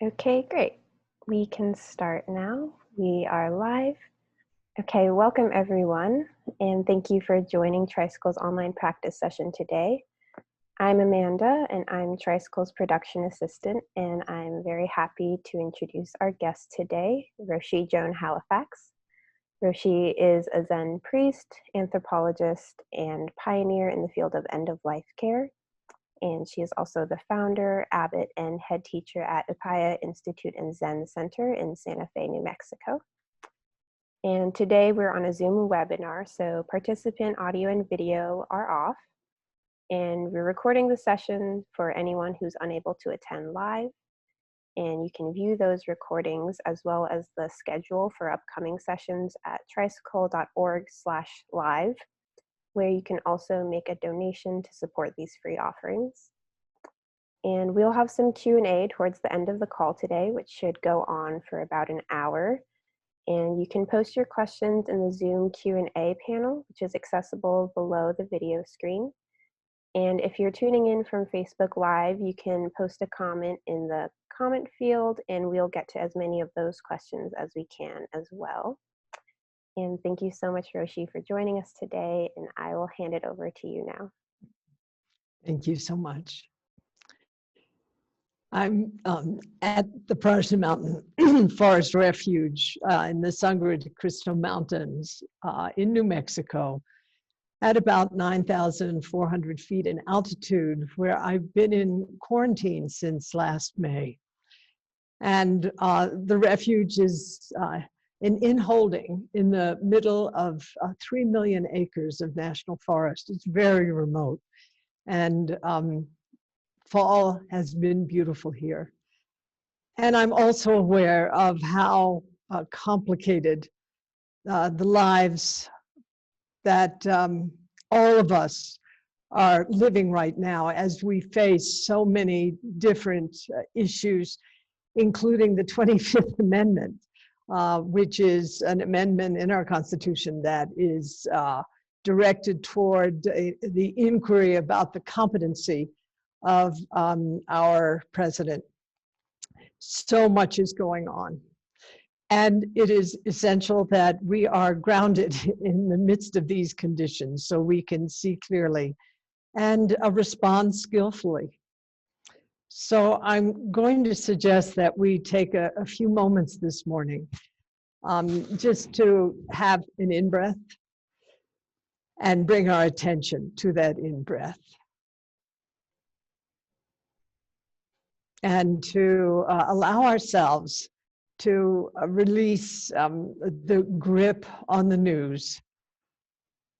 Okay, great. We can start now. We are live. Okay, welcome everyone, and thank you for joining Tricycle's online practice session today. I'm Amanda, and I'm Tricycle's production assistant, and I'm very happy to introduce our guest today, Roshi Joan Halifax. Roshi is a Zen priest, anthropologist, and pioneer in the field of end-of-life care. And she is also the founder, abbot, and head teacher at Upaya Institute and Zen Center in Santa Fe, New Mexico. And today we're on a Zoom webinar, so participant audio and video are off. And we're recording the session for anyone who's unable to attend live. And you can view those recordings as well as the schedule for upcoming sessions at tricycle.org/live. where you can also make a donation to support these free offerings. And we'll have some Q&A towards the end of the call today, which should go on for about an hour. And you can post your questions in the Zoom Q&A panel, which is accessible below the video screen. And if you're tuning in from Facebook Live, you can post a comment in the comment field, and we'll get to as many of those questions as we can as well. And thank you so much, Roshi, for joining us today, and I will hand it over to you now. Thank you so much. I'm at the Protestant Mountain Forest Refuge in the Sangre de Cristo Mountains in New Mexico at about 9,400 feet in altitude, where I've been in quarantine since last May. And the refuge is in holding in the middle of 3 million acres of national forest. It's very remote. And fall has been beautiful here. And I'm also aware of how complicated the lives that all of us are living right now as we face so many different issues, including the 25th Amendment. Which is an amendment in our Constitution that is directed toward the inquiry about the competency of our president. So much is going on. And it is essential that we are grounded in the midst of these conditions so we can see clearly and respond skillfully. So I'm going to suggest that we take a few moments this morning just to have an in-breath and bring our attention to that in-breath. And to allow ourselves to release the grip on the news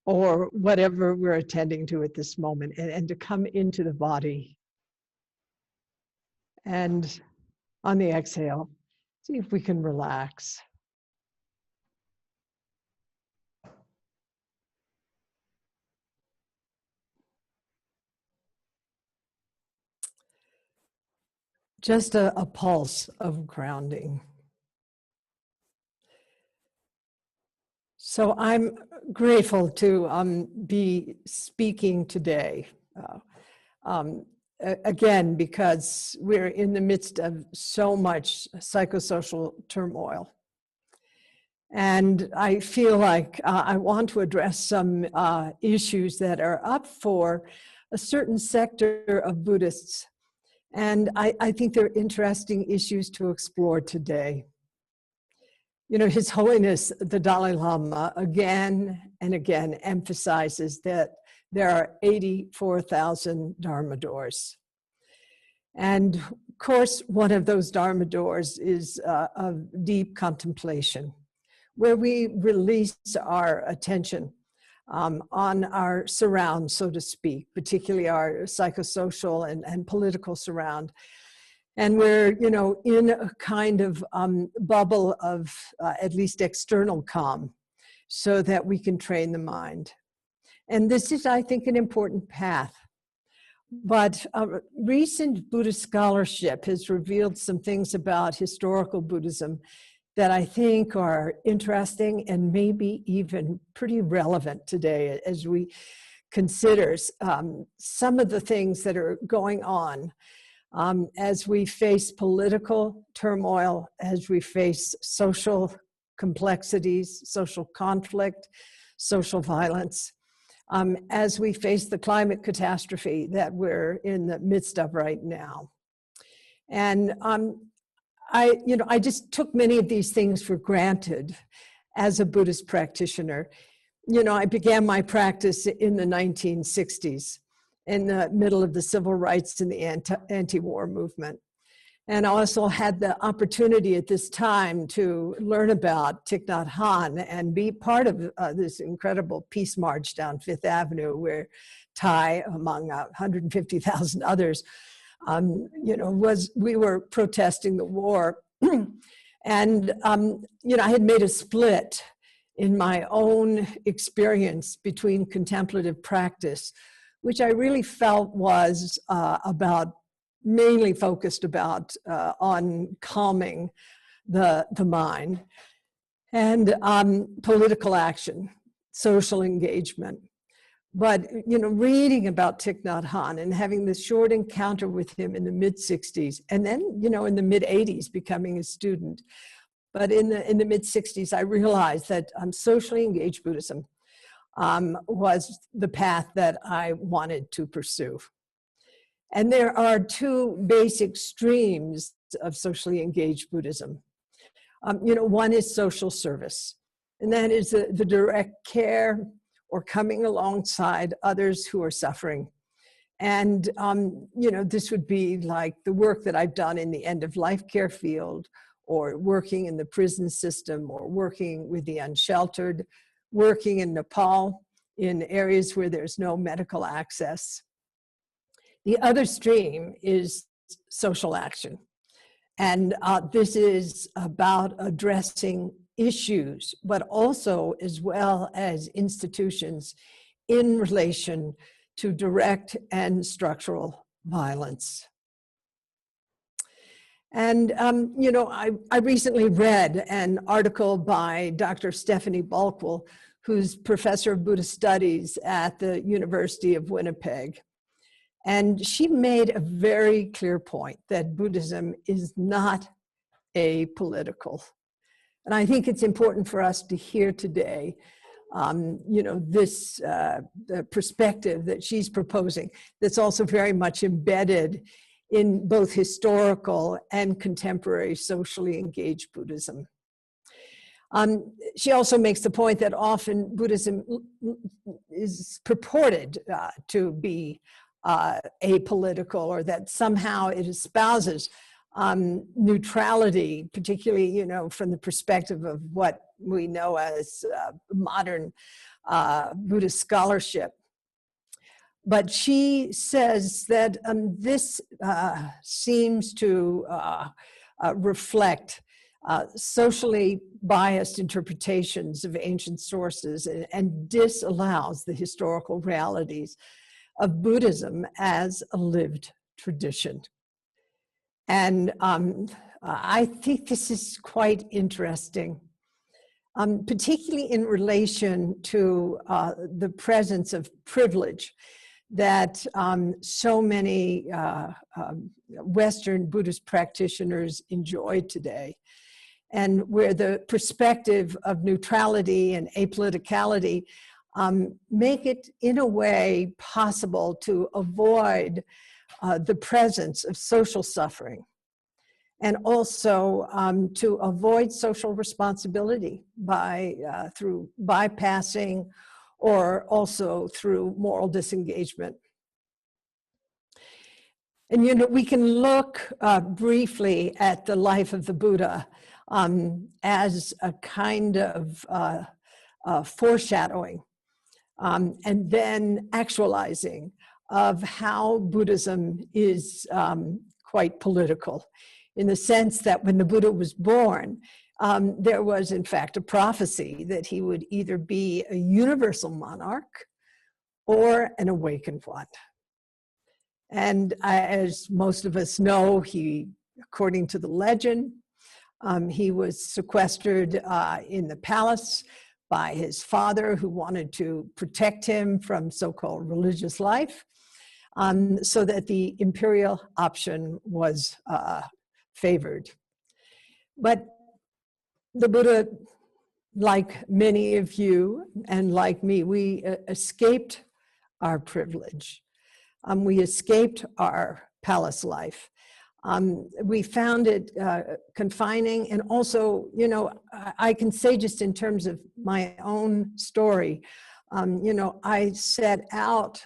or whatever we're attending to at this moment, and to come into the body. And on the exhale, see if we can relax. Just a pulse of grounding. So I'm grateful to be speaking today. Again, because we're in the midst of so much psychosocial turmoil. And I feel like I want to address some issues that are up for a certain sector of Buddhists. And I think they're interesting issues to explore today. You know, His Holiness, the Dalai Lama, again and again emphasizes that there are 84,000 Dharma doors. And of course, one of those Dharma doors is of deep contemplation, where we release our attention on our surround, so to speak, particularly our psychosocial and political surround. And we're, you know, in a kind of bubble of at least external calm so that we can train the mind. And this is, I think, an important path. But recent Buddhist scholarship has revealed some things about historical Buddhism that I think are interesting and maybe even pretty relevant today as we consider some of the things that are going on as we face political turmoil, as we face social complexities, social conflict, social violence, as we face the climate catastrophe that we're in the midst of right now. And I just took many of these things for granted as a Buddhist practitioner. I began my practice in the 1960s, in the middle of the civil rights and the anti-war movement. And I also had the opportunity at this time to learn about Thich Nhat Hanh and be part of this incredible peace march down Fifth Avenue where Thai, among 150,000 others, we were protesting the war. And, I had made a split in my own experience between contemplative practice, which I really felt was mainly focused on calming the mind, and political action, social engagement. But, reading about Thich Nhat Hanh and having this short encounter with him in the mid-60s, and then, in the mid-80s, becoming a student. But in the mid-60s, I realized that socially engaged Buddhism was the path that I wanted to pursue. And there are two basic streams of socially engaged Buddhism. One is social service, and that is the direct care or coming alongside others who are suffering. And, this would be like the work that I've done in the end-of-life care field, or working in the prison system, or working with the unsheltered, working in Nepal in areas where there's no medical access. The other stream is social action. And this is about addressing issues, but also as well as institutions in relation to direct and structural violence. And, I recently read an article by Dr. Stephanie Balkwell, who's professor of Buddhist studies at the University of Winnipeg. And she made a very clear point that Buddhism is not apolitical. And I think it's important for us to hear today, the perspective that she's proposing that's also very much embedded in both historical and contemporary socially engaged Buddhism. She also makes the point that often Buddhism is purported to be apolitical, or that somehow it espouses neutrality, particularly, from the perspective of what we know as modern Buddhist scholarship. But she says that this seems to reflect socially biased interpretations of ancient sources and disallows the historical realities of Buddhism as a lived tradition. And I think this is quite interesting, particularly in relation to the presence of privilege that so many Western Buddhist practitioners enjoy today, and where the perspective of neutrality and apoliticality make it, in a way, possible to avoid the presence of social suffering, and also to avoid social responsibility through bypassing, or also through moral disengagement. And we can look briefly at the life of the Buddha as a kind of foreshadowing and then actualizing of how Buddhism is quite political, in the sense that when the Buddha was born, there was, in fact, a prophecy that he would either be a universal monarch or an awakened one. And as most of us know, he, according to the legend, he was sequestered in the palace by his father, who wanted to protect him from so-called religious life. so that the imperial option was favored. But the Buddha, like many of you and like me, we escaped our privilege. We escaped our palace life. We found it confining, and also, you know, I can say just in terms of my own story, you know, I set out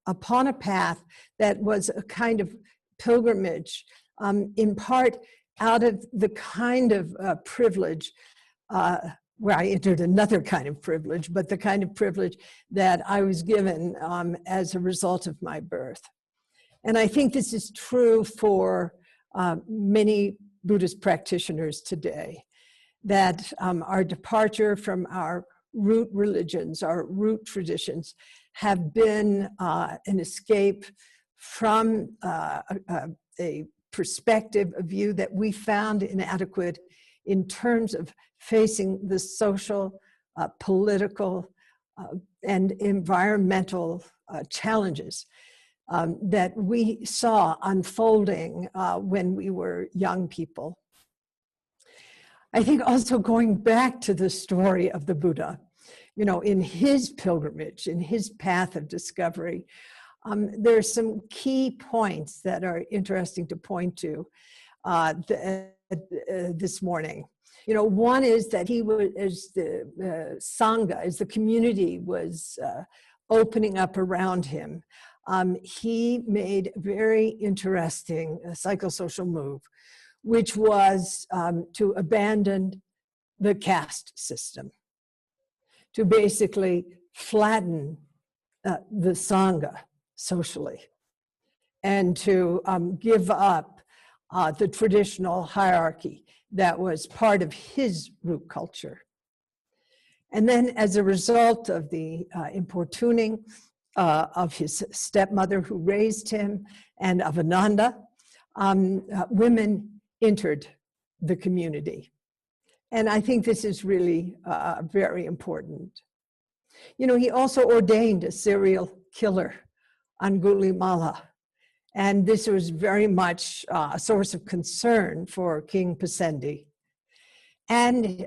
upon a path that was a kind of pilgrimage, in part out of the kind of privilege where I entered another kind of privilege, but the kind of privilege that I was given as a result of my birth. And I think this is true for many Buddhist practitioners today, that our departure from our root religions, our root traditions, have been an escape from a perspective, a view that we found inadequate in terms of facing the social, political, and environmental challenges that we saw unfolding when we were young people. I think also going back to the story of the Buddha, you know, in his pilgrimage, in his path of discovery, there are some key points that are interesting to point to this morning. You know, one is that he was, as the Sangha, as the community was opening up around him, he made a very interesting psychosocial move, which was to abandon the caste system, to basically flatten the Sangha socially, and to give up the traditional hierarchy that was part of his root culture. And then as a result of the importuning of his stepmother who raised him and of Ananda, women entered the community. And I think this is really very important. You know, he also ordained a serial killer, Angulimala. And this was very much a source of concern for King Pasendi. And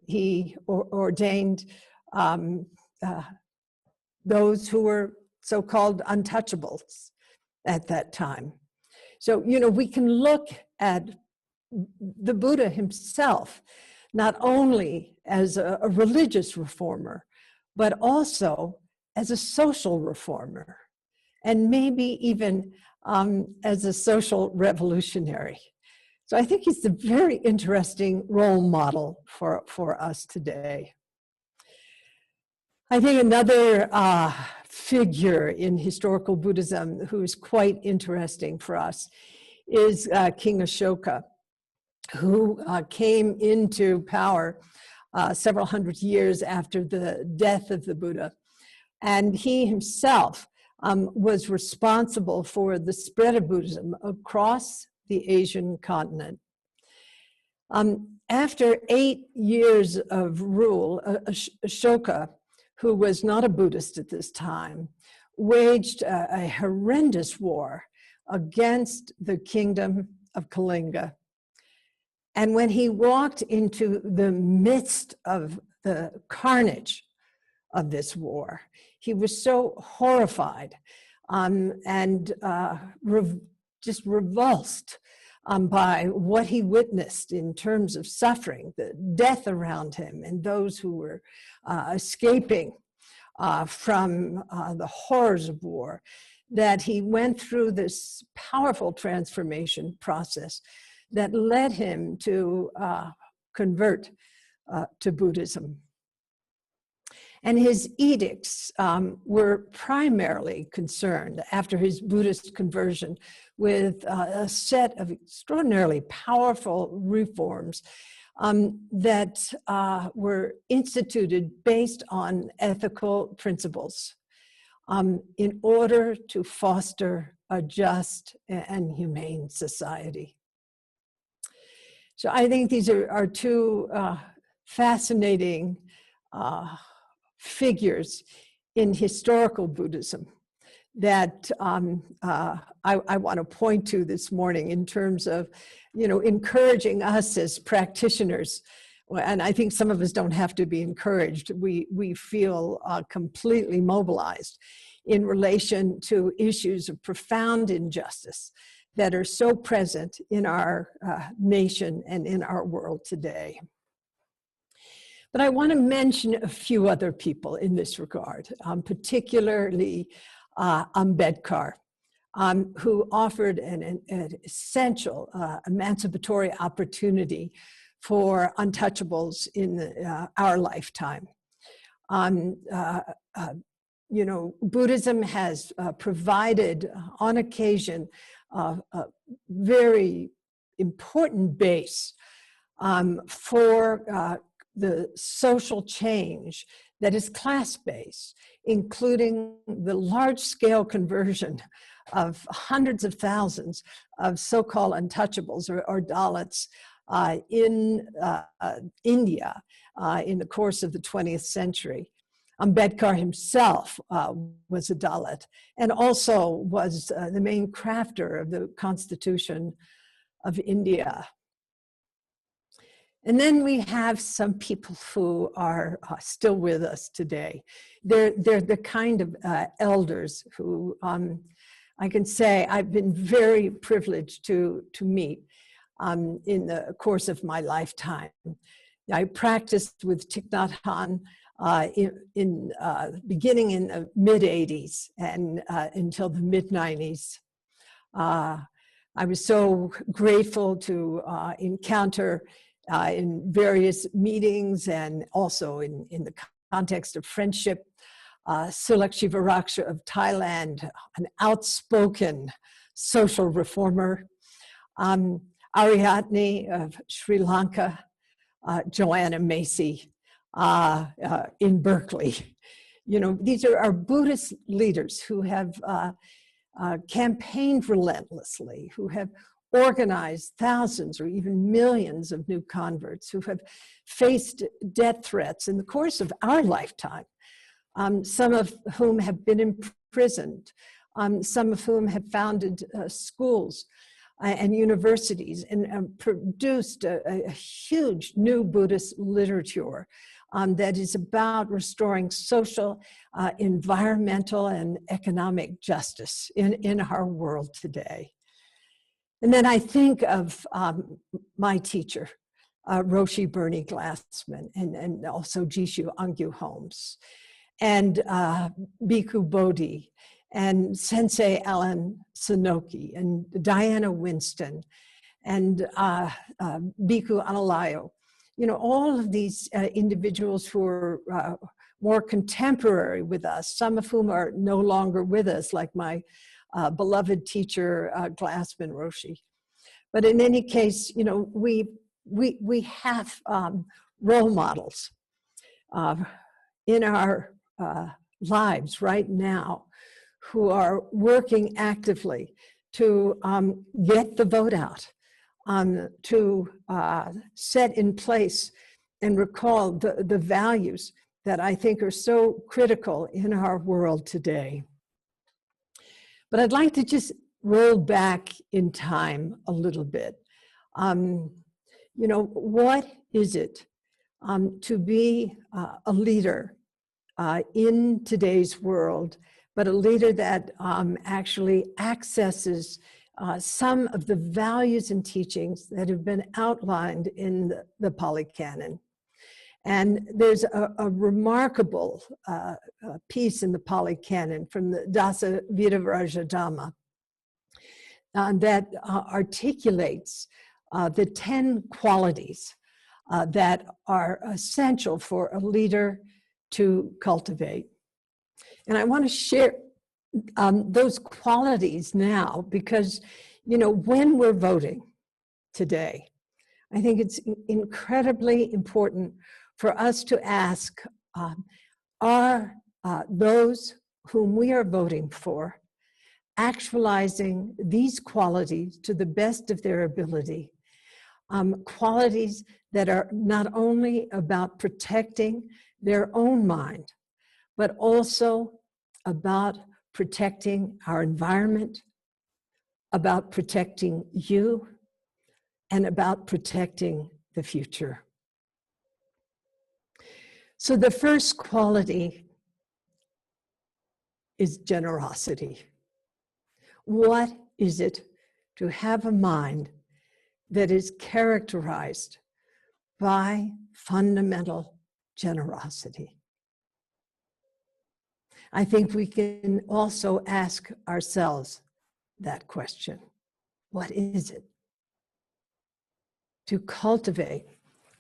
he ordained those who were so-called untouchables at that time. So, you know, we can look at the Buddha himself, not only as a religious reformer, but also as a social reformer, and maybe even as a social revolutionary. So I think he's a very interesting role model for us today. I think another figure in historical Buddhism who is quite interesting for us is King Ashoka, who came into power several hundred years after the death of the Buddha. And he himself was responsible for the spread of Buddhism across the Asian continent. After 8 years of rule, Ashoka, who was not a Buddhist at this time, waged a horrendous war against the kingdom of Kalinga. And when he walked into the midst of the carnage of this war, he was so horrified and just revulsed by what he witnessed in terms of suffering, the death around him, and those who were escaping from the horrors of war, that he went through this powerful transformation process that led him to convert to Buddhism. And his edicts were primarily concerned, after his Buddhist conversion, with a set of extraordinarily powerful reforms that were instituted based on ethical principles in order to foster a just and humane society. So I think these are two fascinating figures in historical Buddhism that I want to point to this morning in terms of, encouraging us as practitioners. And I think some of us don't have to be encouraged. We feel completely mobilized in relation to issues of profound injustice that are so present in our nation and in our world today. But I want to mention a few other people in this regard, particularly Ambedkar, who offered an essential emancipatory opportunity for untouchables in our lifetime. Buddhism has provided, on occasion, a very important base for the social change that is class-based, including the large-scale conversion of hundreds of thousands of so-called untouchables or Dalits in India in the course of the 20th century. Ambedkar himself was a Dalit and also was the main crafter of the Constitution of India. And then we have some people who are still with us today. They're the kind of elders who I can say I've been very privileged to meet in the course of my lifetime. I practiced with Thich Nhat Hanh beginning in the mid-'80s and until the mid-'90s. I was so grateful to encounter in various meetings and also in the context of friendship, Sulak Shivaraksha of Thailand, an outspoken social reformer, Ariadne of Sri Lanka, Joanna Macy in Berkeley. These are our Buddhist leaders who have campaigned relentlessly, who have organized thousands or even millions of new converts, who have faced death threats in the course of our lifetime, some of whom have been imprisoned, some of whom have founded schools and universities and produced a huge new Buddhist literature that is about restoring social, environmental, and economic justice in our world today. And then I think of my teacher, Roshi Bernie Glassman, and also Jishu Angyu Holmes, and Bhikkhu Bodhi, and Sensei Alan Sonoki, and Diana Winston, and Bhikkhu Analayo. All of these individuals who are more contemporary with us, some of whom are no longer with us, like my beloved teacher, Glassman Roshi. But in any case, we have role models in our lives right now who are working actively to get the vote out, to set in place and recall the values that I think are so critical in our world today. But I'd like to just roll back in time a little bit. What is it to be a leader in today's world, but a leader that actually accesses some of the values and teachings that have been outlined in the Pali Canon? And there's a remarkable piece in the Pali Canon from the Dasa Vidavraja Dhamma that articulates the 10 qualities that are essential for a leader to cultivate. And I want to share those qualities now because, when we're voting today, I think it's incredibly important for us to ask, are those whom we are voting for actualizing these qualities to the best of their ability? Qualities that are not only about protecting their own mind, but also about protecting our environment, about protecting you, and about protecting the future. So the first quality is generosity. What is it to have a mind that is characterized by fundamental generosity? I think we can also ask ourselves that question. What is it to cultivate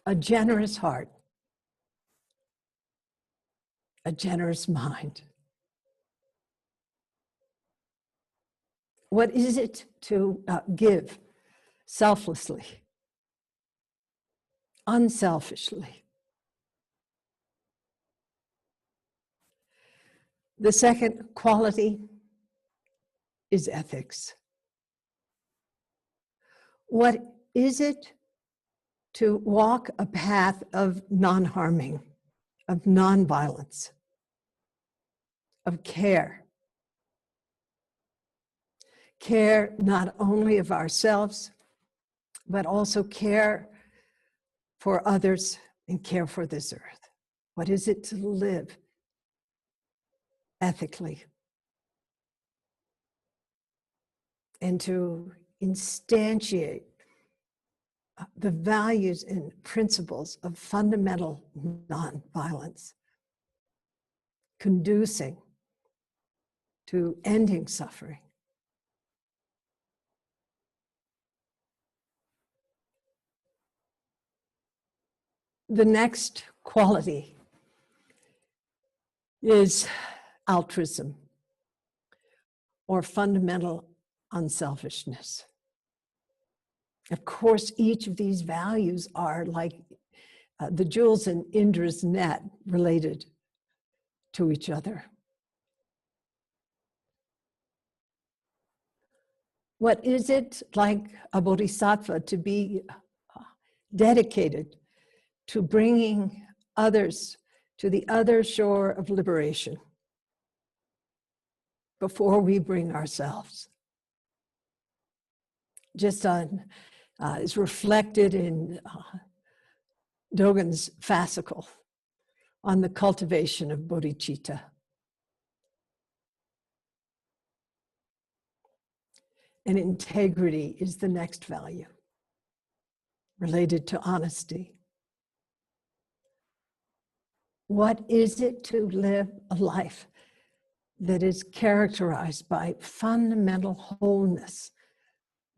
a generous heart, a generous mind? What is it to give selflessly, unselfishly? The second quality is ethics. What is it to walk a path of non-harming, of non-violence, of care? Care not only of ourselves, but also care for others and care for this earth. What is it to live ethically and to instantiate the values and principles of fundamental nonviolence, conducing to ending suffering? The next quality is altruism, or fundamental unselfishness. Of course, each of these values are like the jewels in Indra's net, related to each other. What is it like a bodhisattva to be dedicated to bringing others to the other shore of liberation before we bring ourselves? Just is reflected in Dogen's fascicle on the cultivation of bodhicitta. And integrity is the next value, related to honesty. What is it to live a life that is characterized by fundamental wholeness,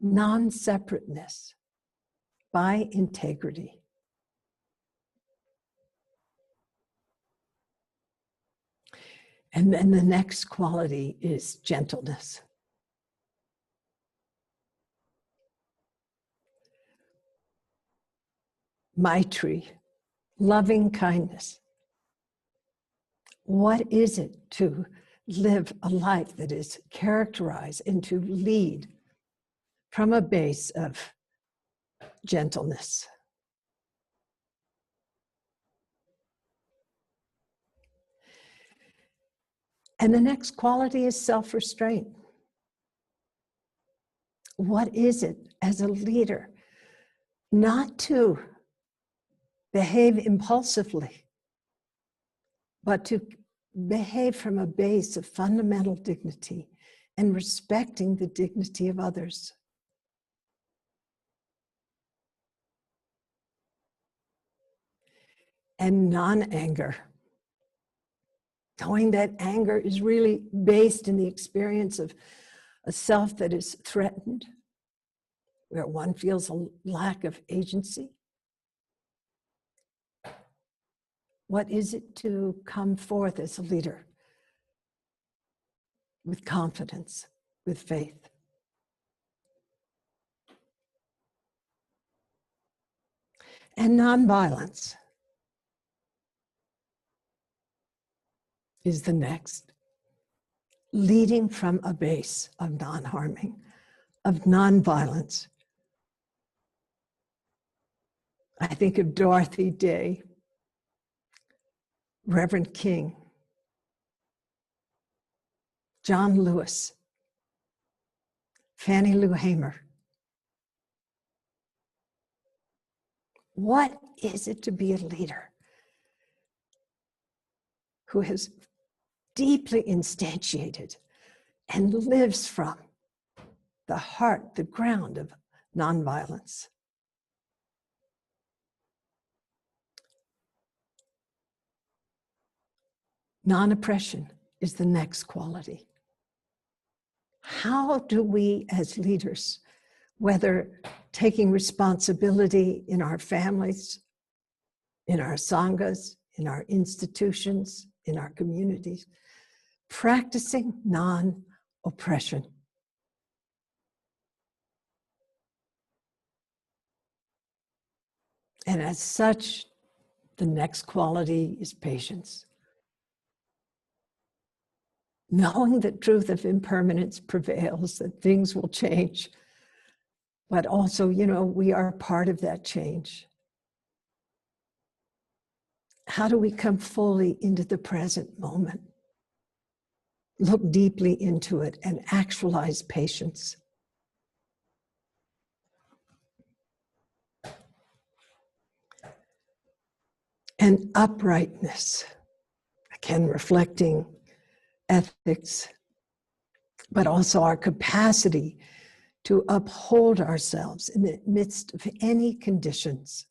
non-separateness, by integrity? And then the next quality is gentleness. Maitri, loving kindness. What is it to live a life that is characterized and to lead from a base of gentleness? And the next quality is self-restraint. What is it as a leader not to behave impulsively, but to behave from a base of fundamental dignity and respecting the dignity of others? And non-anger, knowing that anger is really based in the experience of a self that is threatened, where one feels a lack of agency. What is it to come forth as a leader with confidence, with faith? And nonviolence is the next, leading from a base of non-harming, of nonviolence. I think of Dorothy Day, Reverend King, John Lewis, Fannie Lou Hamer. What is it to be a leader who has deeply instantiated and lives from the heart, the ground of nonviolence? Non-oppression is the next quality. How do we as leaders, whether taking responsibility in our families, in our sanghas, in our institutions, in our communities, practicing non-oppression? And as such, the next quality is patience. Knowing that truth of impermanence prevails, that things will change, but also, we are part of that change. How do we come fully into the present moment? Look deeply into it and actualize patience. And uprightness, again, reflecting ethics, but also our capacity to uphold ourselves in the midst of any conditions.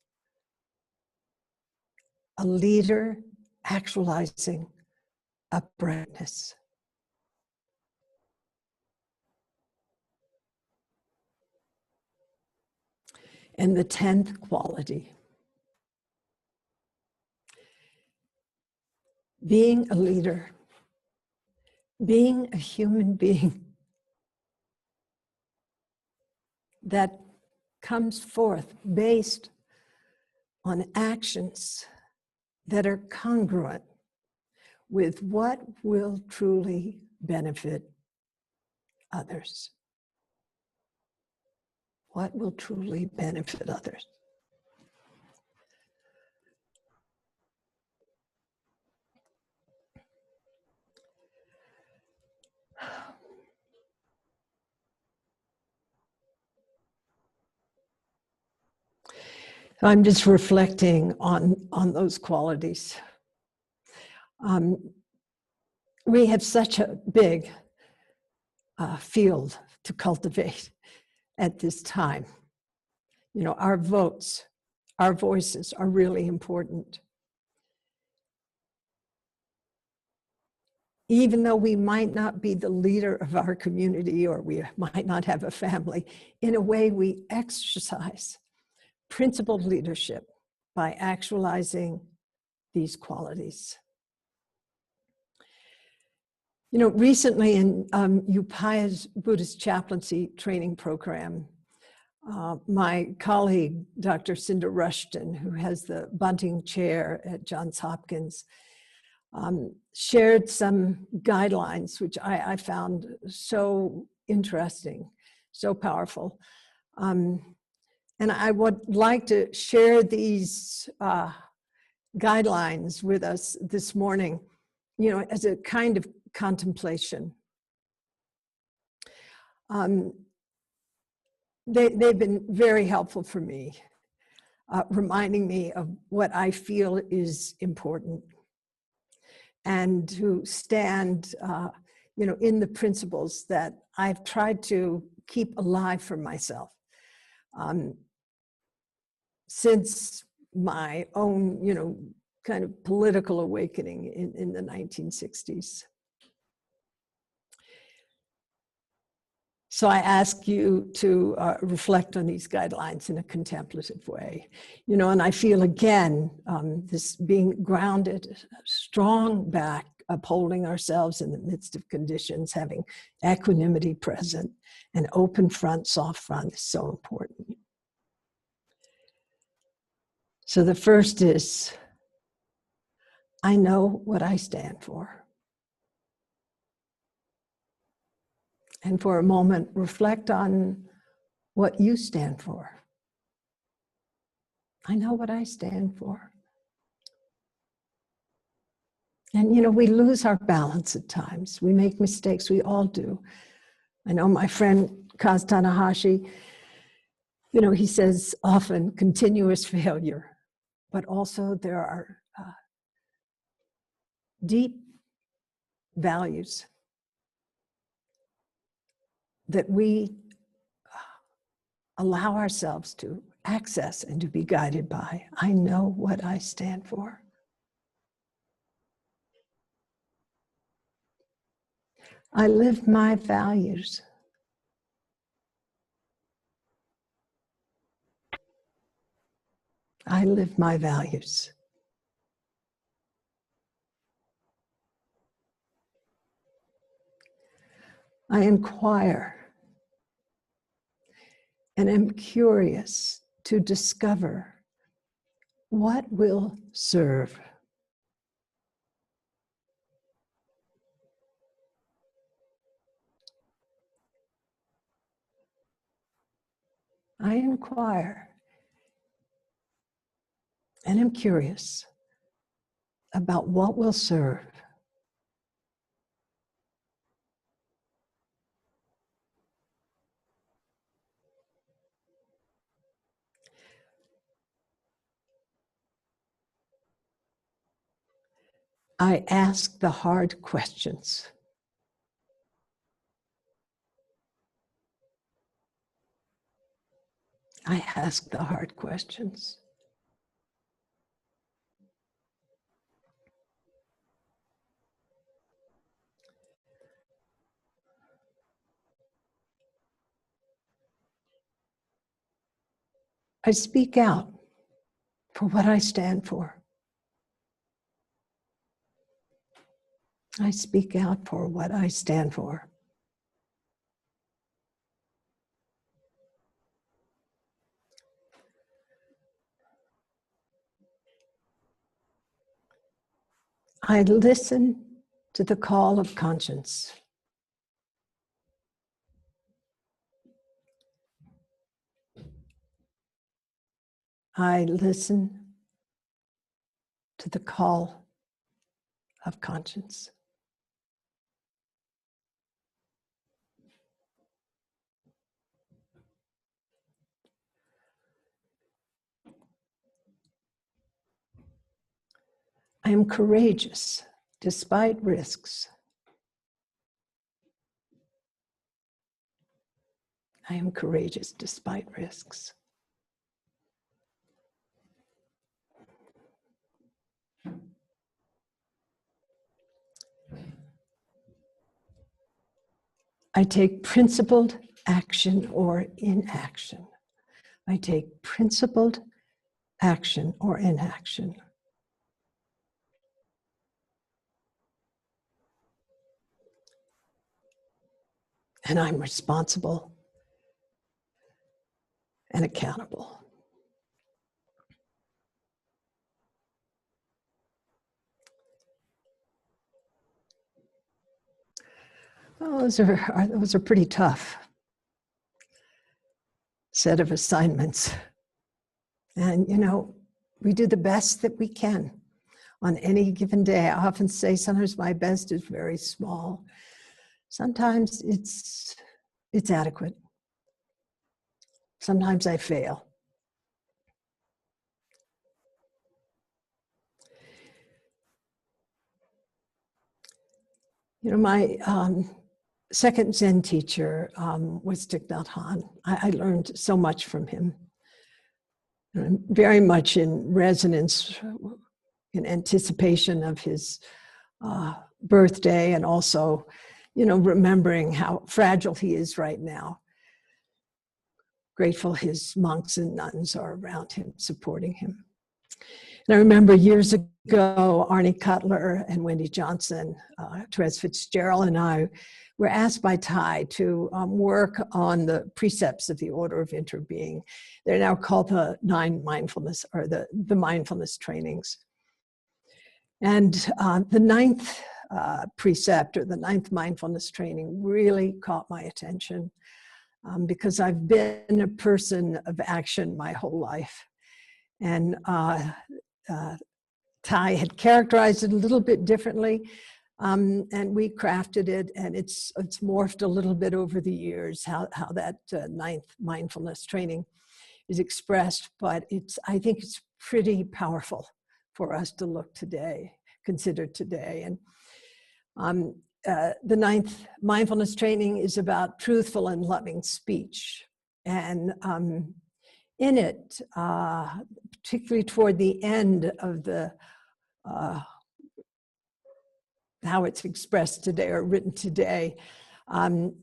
A leader actualizing uprightness. And the 10th quality, being a leader, being a human being that comes forth based on actions that are congruent with what will truly benefit others. What will truly benefit others? I'm just reflecting on those qualities. We have such a big field to cultivate at this time. Our votes, our voices are really important. Even though we might not be the leader of our community or we might not have a family, in a way we exercise principled leadership by actualizing these qualities. Recently in Upaya's Buddhist chaplaincy training program, my colleague, Dr. Cinda Rushton, who has the Bunting Chair at Johns Hopkins, shared some guidelines, which I found so interesting, so powerful. And I would like to share these guidelines with us this morning, as a kind of contemplation. They've been very helpful for me, reminding me of what I feel is important and to stand, in the principles that I've tried to keep alive for myself since my own, kind of political awakening in the 1960s. So I ask you to reflect on these guidelines in a contemplative way, and I feel again, this being grounded, strong back, upholding ourselves in the midst of conditions, having equanimity present, and open front, soft front is so important. So the first is, I know what I stand for. And for a moment, reflect on what you stand for. I know what I stand for. And, you know, we lose our balance at times. We make mistakes. We all do. I know my friend Kaz Tanahashi, you know, he says often continuous failure, but also there are deep values that we allow ourselves to access and to be guided by. I know what I stand for. I live my values. I live my values. I inquire and am curious to discover what will serve. I inquire and am curious about what will serve. I ask the hard questions. I ask the hard questions. I speak out for what I stand for. I speak out for what I stand for. I listen to the call of conscience. I listen to the call of conscience. I am courageous despite risks. I am courageous despite risks. I take principled action or inaction. I take principled action or inaction. And I'm responsible and accountable. Well, those are pretty tough set of assignments. And, you know, we do the best that we can on any given day. I often say sometimes my best is very small. Sometimes it's adequate. Sometimes I fail. You know, my second Zen teacher was Thich Nhat Hanh. I learned so much from him. And I'm very much in resonance, in anticipation of his birthday, and also, you know, remembering how fragile he is right now. Grateful his monks and nuns are around him, supporting him. And I remember years ago, Arnie Cutler and Wendy Johnson, Therese Fitzgerald and I were asked by Thai to work on the precepts of the Order of Interbeing. They're now called the 9 mindfulness, or the mindfulness trainings. And the 9th precept, or the 9th mindfulness training, really caught my attention because I've been a person of action my whole life. And Ty had characterized it a little bit differently, and we crafted it, and it's morphed a little bit over the years, how that ninth mindfulness training is expressed, but I think it's pretty powerful for us to consider today. And the ninth mindfulness training is about truthful and loving speech. And in it, particularly toward the end of the how it's expressed today or written today,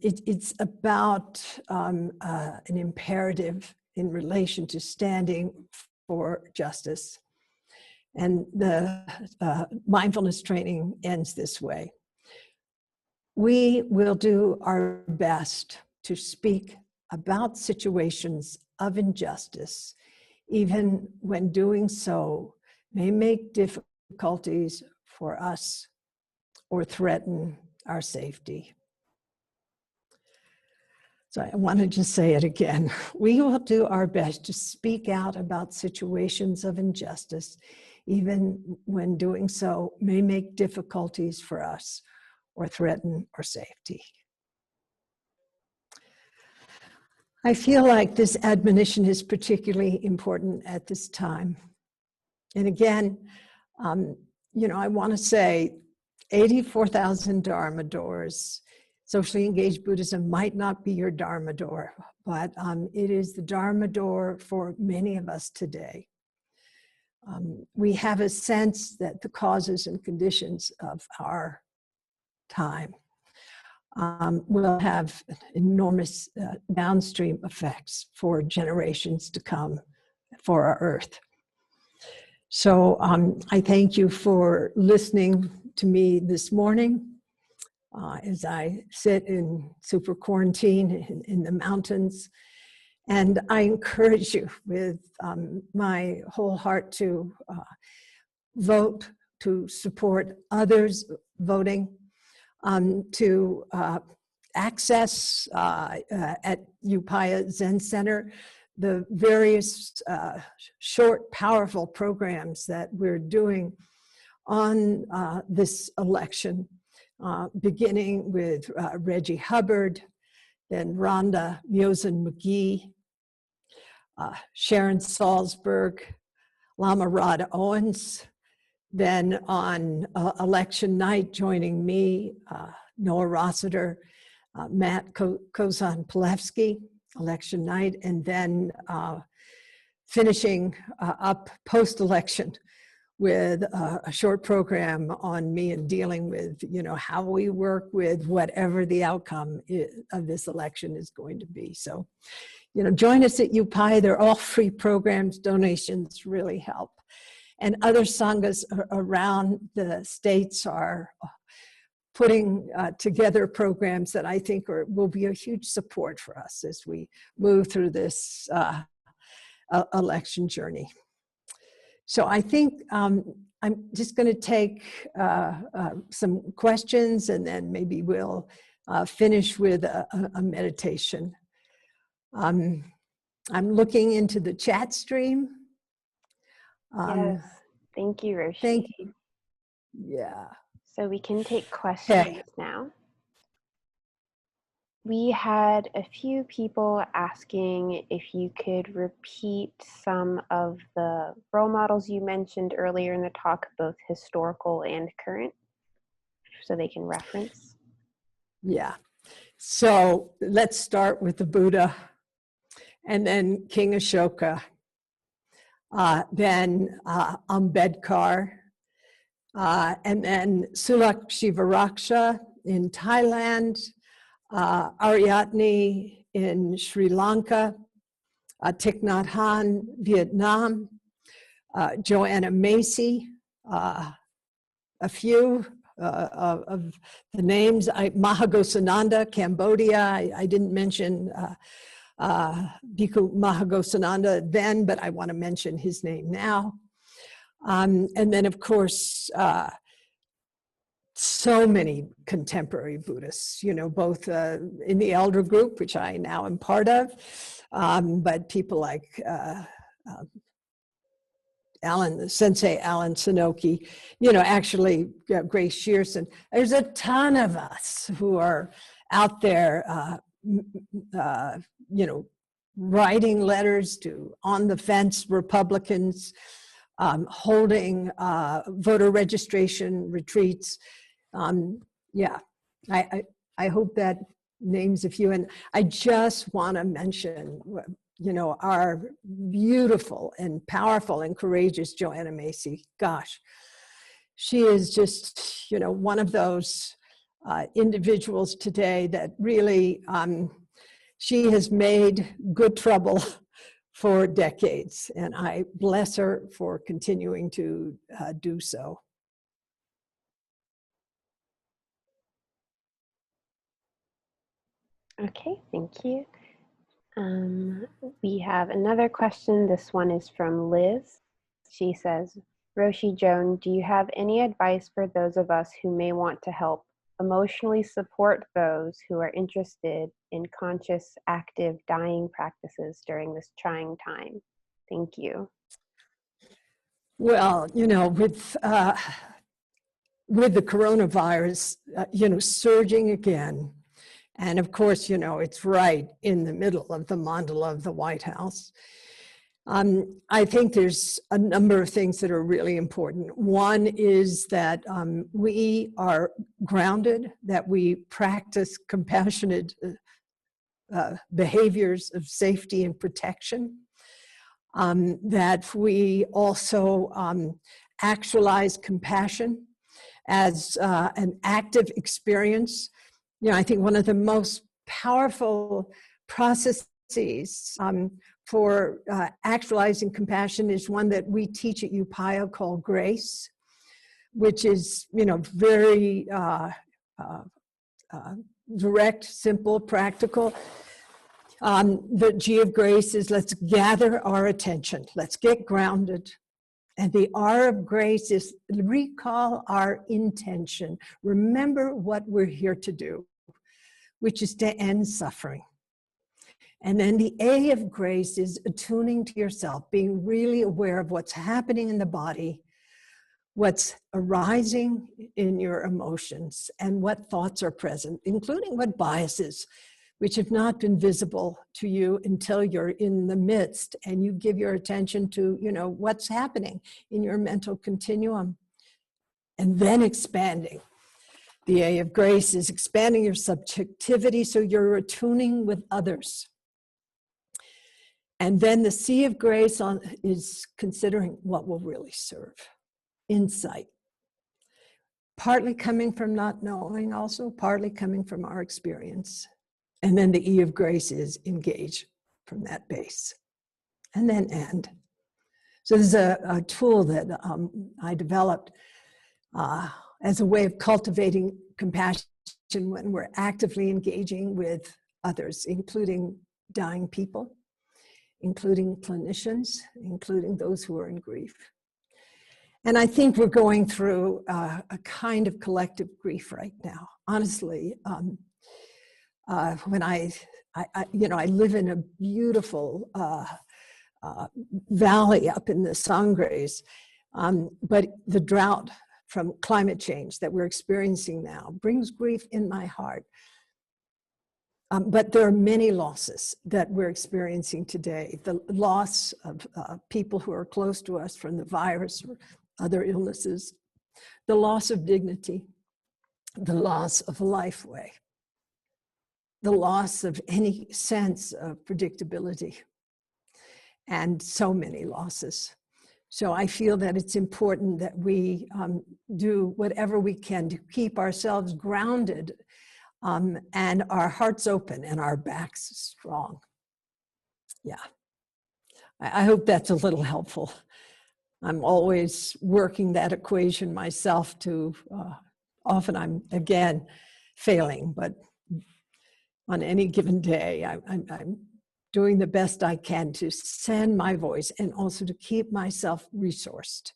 it's about an imperative in relation to standing for justice. And the mindfulness training ends this way. We will do our best to speak about situations of injustice, even when doing so may make difficulties for us or threaten our safety. So I want to just say it again. We will do our best to speak out about situations of injustice, even when doing so may make difficulties for us or threaten our safety. I feel like this admonition is particularly important at this time. And again, I want to say 84,000 Dharma doors. Socially engaged Buddhism might not be your Dharma door, but it is the Dharma door for many of us today. We have a sense that the causes and conditions of our time will have enormous downstream effects for generations to come for our earth. So I thank you for listening to me this morning as I sit in super quarantine in the mountains. And I encourage you with my whole heart to vote, to support others voting, to access at Upaya Zen Center the various short, powerful programs that we're doing on this election, beginning with Reggie Hubbard, then Rhonda Miosen-McGee, Sharon Salzberg, Lama Rod Owens, then on election night joining me, Noah Rossiter, Matt Kozan-Palevsky, election night, and then finishing up post-election with a short program on me and dealing with, how we work with whatever the outcome of this election is going to be. So, join us at Upaya. They're all free programs. Donations really help. And other sanghas around the states are putting together programs that I think will be a huge support for us as we move through this election journey. So I think I'm just going to take some questions, and then maybe we'll finish with a meditation. I'm looking into the chat stream. Yes, thank you, Roshi. Thank you. Yeah. So we can take questions now. We had a few people asking if you could repeat some of the role models you mentioned earlier in the talk, both historical and current, so they can reference. Yeah. So let's start with the Buddha, and then King Ashoka, then Ambedkar, and then Sulak Shivaraksha in Thailand, Ariadne in Sri Lanka, Thich Nhat Hanh, Vietnam, Joanna Macy, a few of the names, Mahagosananda, Cambodia. I didn't mention Bhikkhu Mahagosananda then, but I want to mention his name now. And then, of course, so many contemporary Buddhists, both in the elder group, which I now am part of, but people like Sensei Alan Sonoki, actually Grace Shearson. There's a ton of us who are out there, writing letters to on the fence Republicans, holding voter registration retreats. I hope that names a few. And I just want to mention, our beautiful and powerful and courageous Joanna Macy. Gosh, she is just, one of those individuals today that really, she has made good trouble for decades, and I bless her for continuing to do so. Okay, thank you. We have another question. This one is from Liz. She says, Roshi Joan, do you have any advice for those of us who may want to help emotionally support those who are interested in conscious, active dying practices during this trying time? Thank you. Well, with the coronavirus, surging again, and of course, it's right in the middle of the mandala of the White House. I think there's a number of things that are really important. One is that we are grounded, that we practice compassionate behaviors of safety and protection, that we also actualize compassion as an active experience. I think one of the most powerful processes for actualizing compassion is one that we teach at Upaya called grace, which is, very direct, simple, practical. The G of grace is let's gather our attention, let's get grounded. And the R of grace is recall our intention. Remember what we're here to do, which is to end suffering. And then the A of grace is attuning to yourself, being really aware of what's happening in the body, what's arising in your emotions, and what thoughts are present, including what biases, which have not been visible to you until you're in the midst and you give your attention to, what's happening in your mental continuum, and then expanding. The A of grace is expanding your subjectivity so you're attuning with others. And then the C of grace is considering what will really serve. Insight. Partly coming from not knowing, also partly coming from our experience. And then the E of grace is engage from that base. And then end. So there's a tool that I developed as a way of cultivating compassion when we're actively engaging with others, including dying people, including clinicians, including those who are in grief. And I think we're going through a kind of collective grief right now. Honestly, when I live in a beautiful valley up in the Sangres, but the drought from climate change that we're experiencing now brings grief in my heart. But there are many losses that we're experiencing today. The loss of people who are close to us from the virus or other illnesses, the loss of dignity, the loss of a life way, the loss of any sense of predictability, and so many losses. So I feel that it's important that we do whatever we can to keep ourselves grounded and our hearts open and our backs strong. Yeah, I hope that's a little helpful. I'm always working that equation myself to, often I'm, again, failing, but on any given day, I'm doing the best I can to send my voice and also to keep myself resourced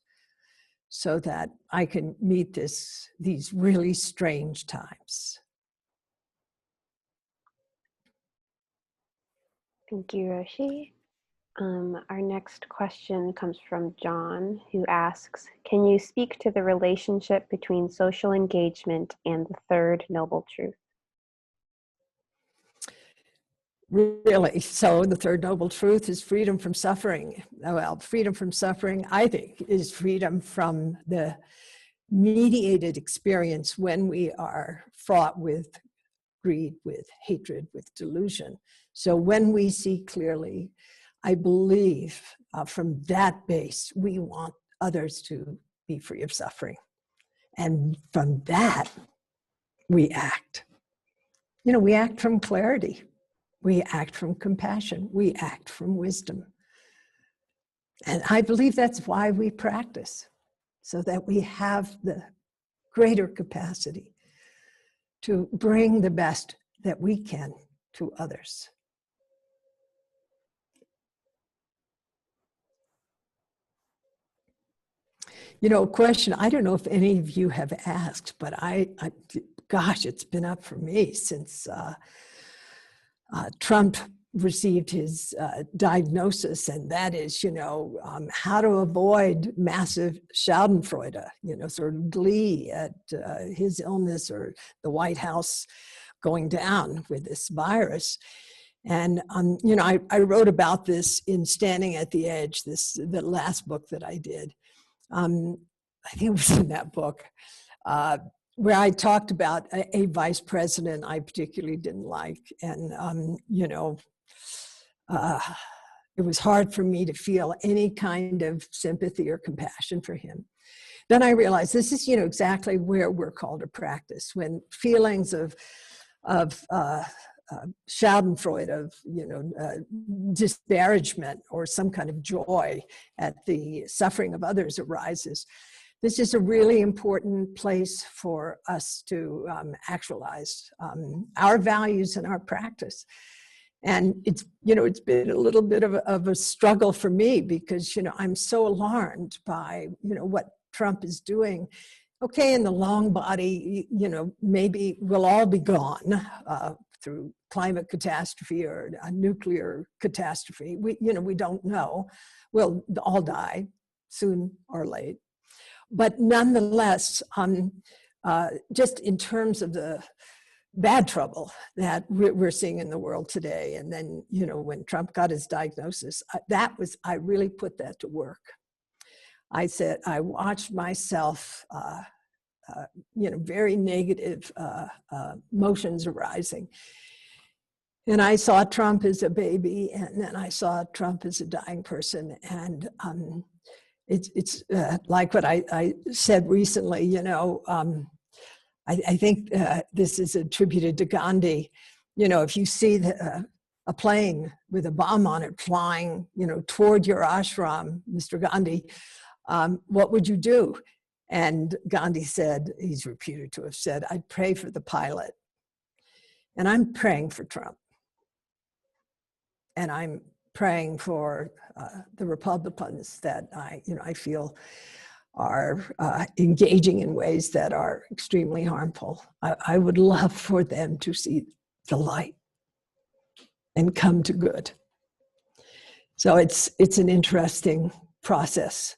so that I can meet these really strange times. Thank you, Roshi. Our next question comes from John, who asks, can you speak to the relationship between social engagement and the third noble truth? Really, so the third noble truth is freedom from suffering. Well, freedom from suffering, I think, is freedom from the mediated experience when we are fraught with greed, with hatred, with delusion. So when we see clearly, I believe from that base, we want others to be free of suffering. And from that, we act. You know, we act from clarity. We act from compassion. We act from wisdom. And I believe that's why we practice, so that we have the greater capacity to bring the best that we can to others. You know, a question, I don't know if any of you have asked, but gosh, it's been up for me since Trump received his diagnosis, and that is, you know, how to avoid massive Schadenfreude, you know, sort of glee at his illness or the White House going down with this virus. And, you know, I wrote about this in Standing at the Edge, the last book that I did. I think it was in that book, where I talked about a vice president I particularly didn't like. And, you know, it was hard for me to feel any kind of sympathy or compassion for him. Then I realized this is, you know, exactly where we're called to practice, when feelings of Schadenfreude, of, you know, disparagement or some kind of joy at the suffering of others arises. This is a really important place for us to actualize our values and our practice. And it's, you know, it's been a little bit of a struggle for me, because, you know, I'm so alarmed by, you know, what Trump is doing. Okay, in the long body, you know, maybe we'll all be gone through climate catastrophe or a nuclear catastrophe. You know, we don't know. We'll all die soon or late. But nonetheless, just in terms of the bad trouble that we're seeing in the world today, and then, you know, when Trump got his diagnosis, I really put that to work. I said, I watched myself, you know, very negative emotions arising. And I saw Trump as a baby, and then I saw Trump as a dying person. And it's like what I said recently, you know, I think this is attributed to Gandhi. You know, if you see a plane with a bomb on it flying, you know, toward your ashram, Mr. Gandhi, what would you do? And Gandhi said, he's reputed to have said, I'd pray for the pilot. And I'm praying for Trump. And I'm praying for the Republicans that I feel are engaging in ways that are extremely harmful. I would love for them to see the light and come to good. So it's an interesting process.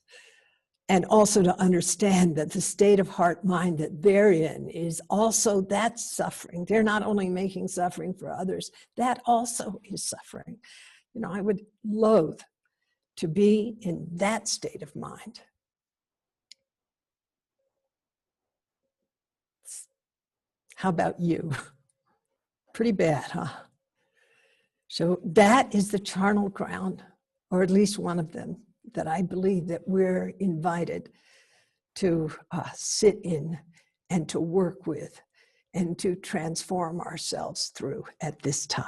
And also to understand that the state of heart mind that they're in is also that suffering. They're not only making suffering for others, that also is suffering. You know, I would loathe to be in that state of mind. How about you? Pretty bad, huh? So that is the charnel ground, or at least one of them, that I believe that we're invited to sit in and to work with and to transform ourselves through at this time.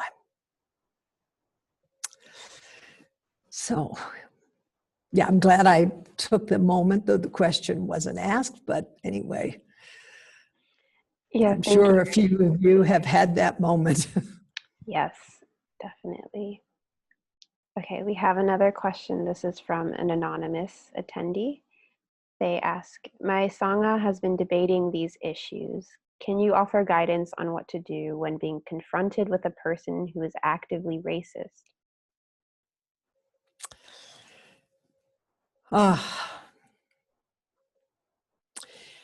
So, yeah, I'm glad I took the moment, though the question wasn't asked, but anyway. Yeah, I'm sure a few of you have had that moment. Yes, definitely. Okay, we have another question. This is from an anonymous attendee. They ask, my Sangha has been debating these issues. Can you offer guidance on what to do when being confronted with a person who is actively racist? I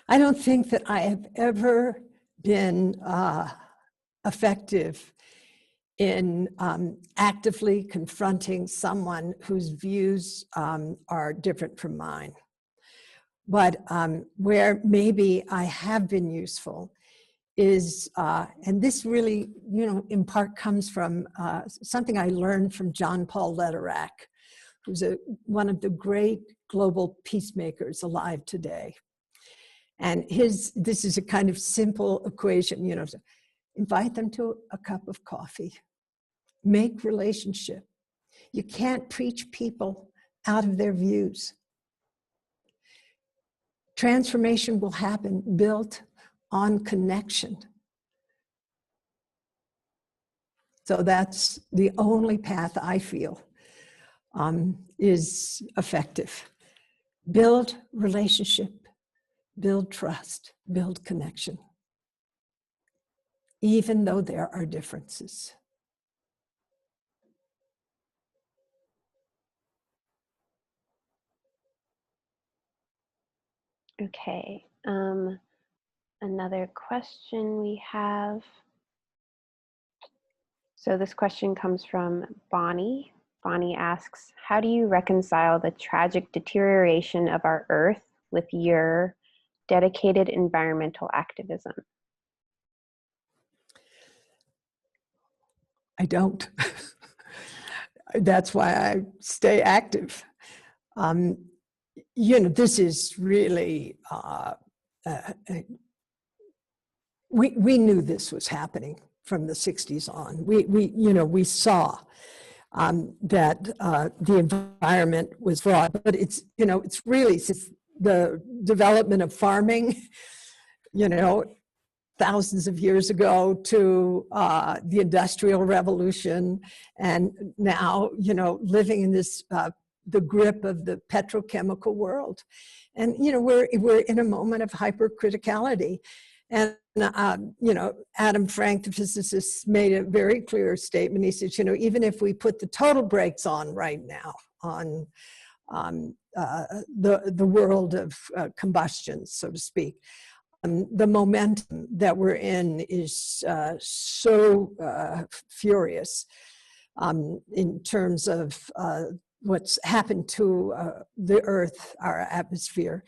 don't think that I have ever been effective in actively confronting someone whose views are different from mine. But where maybe I have been useful is, and this really, in part comes from something I learned from John Paul Lederach, who's one of the great global peacemakers alive today. And this is a kind of simple equation, invite them to a cup of coffee, make relationship. You can't preach people out of their views. Transformation will happen built on connection. So that's the only path I feel is effective. Build relationship, build trust, build connection, even though there are differences. Okay, another question we have. So this question comes from Bonnie. Bonnie asks, how do you reconcile the tragic deterioration of our earth with your dedicated environmental activism? I don't. That's why I stay active. This is really, we knew this was happening from the 60s on. We saw that the environment was flawed, but it's really since the development of farming, thousands of years ago to the Industrial Revolution, and now, living in this, the grip of the petrochemical world. And, we're in a moment of hypercriticality. And, Adam Frank, the physicist, made a very clear statement. He said, even if we put the total brakes on right now on the world of combustion, so to speak, the momentum that we're in is so furious in terms of what's happened to the Earth, our atmosphere.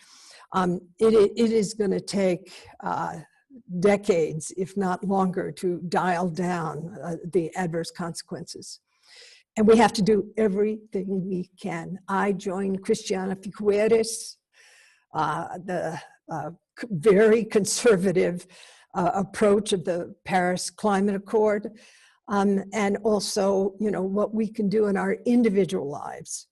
It is going to take decades, if not longer, to dial down the adverse consequences. And we have to do everything we can. I joined Christiana Figueres, the very conservative approach of the Paris Climate Accord, and also, what we can do in our individual lives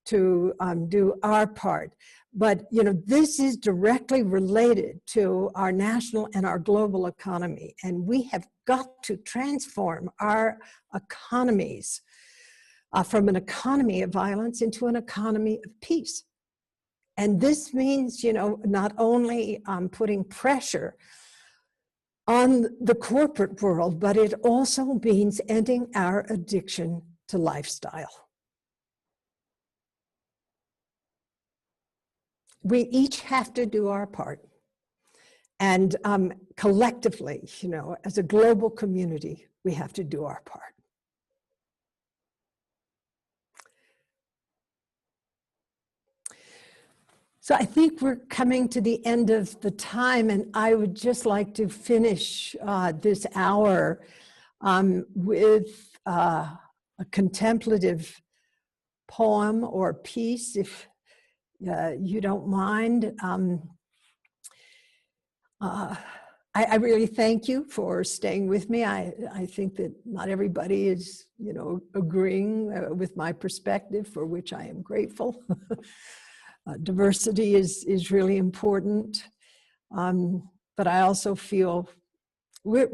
to do our part. But, this is directly related to our national and our global economy, and we have got to transform our economies from an economy of violence into an economy of peace. And this means, not only putting pressure on the corporate world, but it also means ending our addiction to lifestyle. We each have to do our part. And collectively, as a global community, we have to do our part. So I think we're coming to the end of the time, and I would just like to finish this hour with a contemplative poem or piece, if you don't mind. I really thank you for staying with me. I think that not everybody is, agreeing with my perspective, for which I am grateful. Diversity is really important, but I also feel we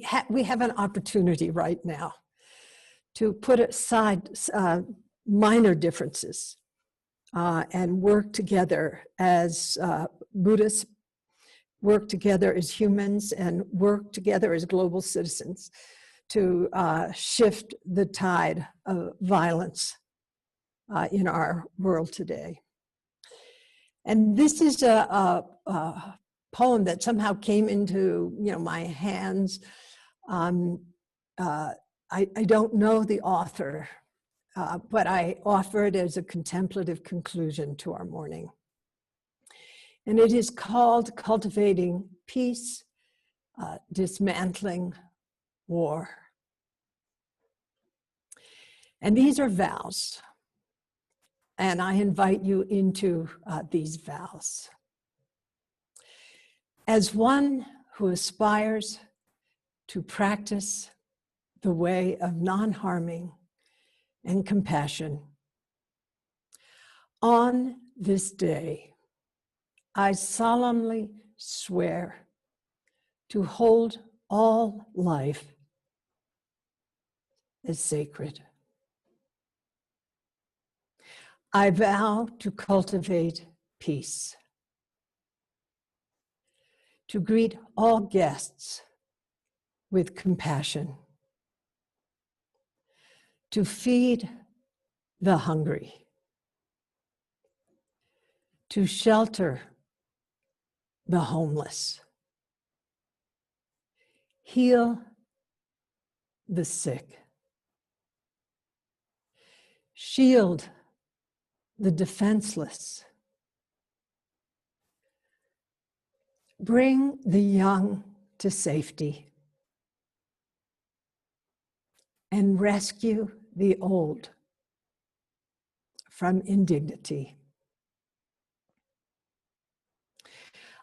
have an opportunity right now to put aside minor differences and work together as Buddhists, work together as humans, and work together as global citizens to shift the tide of violence in our world today. And this is a poem that somehow came into my hands. I don't know the author, but I offer it as a contemplative conclusion to our morning. And it is called Cultivating Peace, Dismantling War. And these are vows. And I invite you into these vows. As one who aspires to practice the way of non-harming and compassion, on this day, I solemnly swear to hold all life as sacred. I vow to cultivate peace, to greet all guests with compassion, to feed the hungry, to shelter the homeless, heal the sick, shield the defenseless, bring the young to safety, and rescue the old from indignity.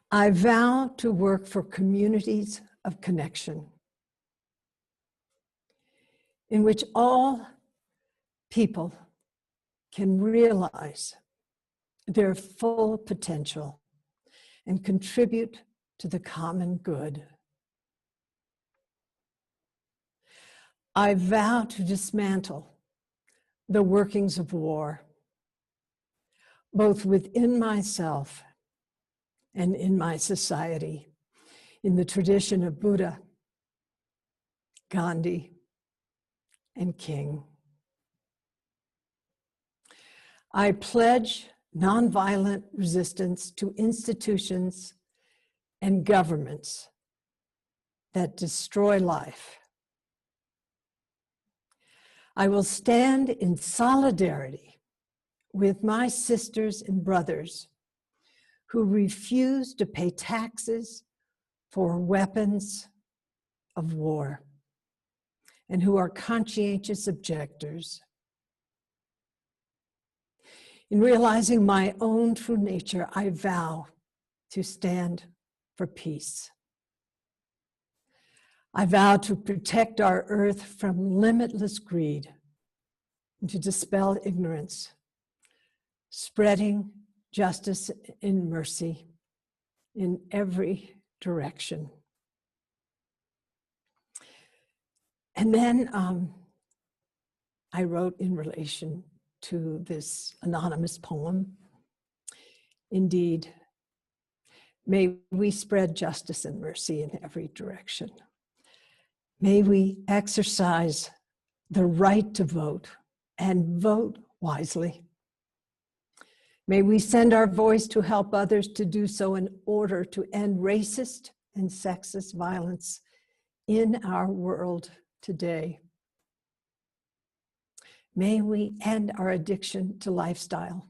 I vow to work for communities of connection in which all people can realize their full potential and contribute to the common good. I vow to dismantle the workings of war, both within myself and in my society, in the tradition of Buddha, Gandhi, and King. I pledge nonviolent resistance to institutions and governments that destroy life. I will stand in solidarity with my sisters and brothers who refuse to pay taxes for weapons of war and who are conscientious objectors. In realizing my own true nature, I vow to stand for peace. I vow to protect our earth from limitless greed and to dispel ignorance, spreading justice and mercy in every direction. And then I wrote in relation to this anonymous poem, indeed, may we spread justice and mercy in every direction. May we exercise the right to vote and vote wisely. May we send our voice to help others to do so in order to end racist and sexist violence in our world today. May we end our addiction to lifestyle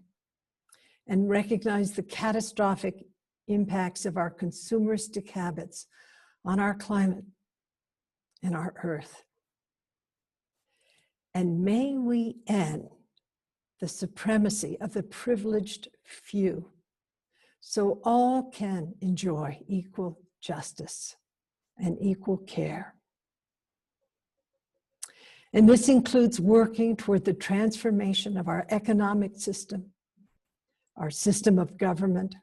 and recognize the catastrophic impacts of our consumeristic habits on our climate and our earth. And may we end the supremacy of the privileged few so all can enjoy equal justice and equal care. And this includes working toward the transformation of our economic system, our system of government,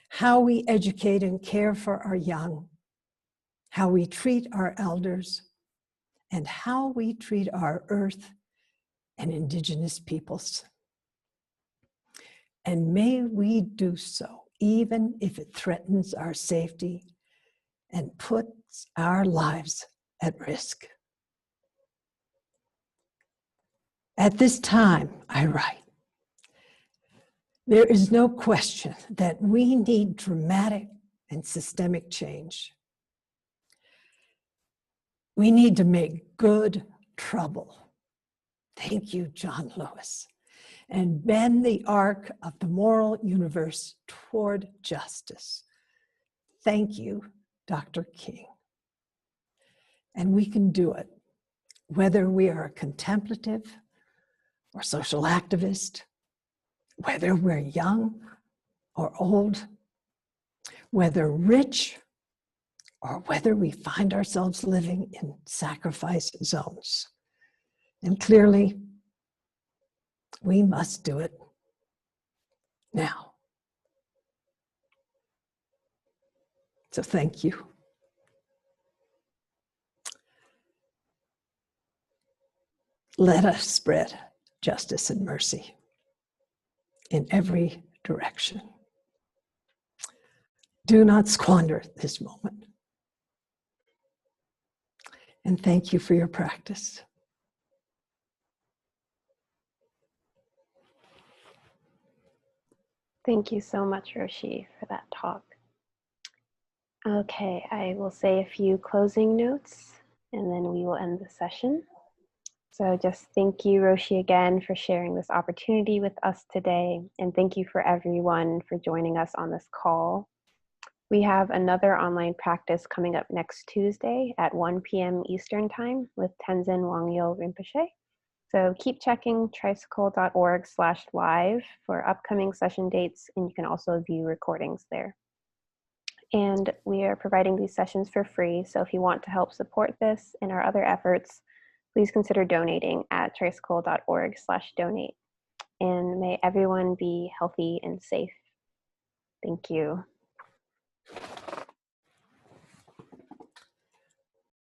how we educate and care for our young, how we treat our elders, and how we treat our earth and indigenous peoples. And may we do so, even if it threatens our safety and puts our lives at risk. At this time, I write, there is no question that we need dramatic and systemic change. We need to make good trouble. Thank you, John Lewis. And bend the arc of the moral universe toward justice. Thank you, Dr. King. And we can do it, whether we are a contemplative or social activist, whether we're young or old, whether rich or whether we find ourselves living in sacrifice zones. And clearly, we must do it now. So thank you. Let us spread justice and mercy in every direction. Do not squander this moment. And thank you for your practice. Thank you so much, Roshi, for that talk. Okay, I will say a few closing notes and then we will end the session. So just thank you, Roshi, again for sharing this opportunity with us today. And thank you for everyone for joining us on this call. We have another online practice coming up next Tuesday at 1 p.m. Eastern Time with Tenzin Wangyal Rinpoche. So keep checking tricycle.org/live for upcoming session dates, and you can also view recordings there. And we are providing these sessions for free, so if you want to help support this and our other efforts, please consider donating at tricycle.org/donate. And may everyone be healthy and safe. Thank you.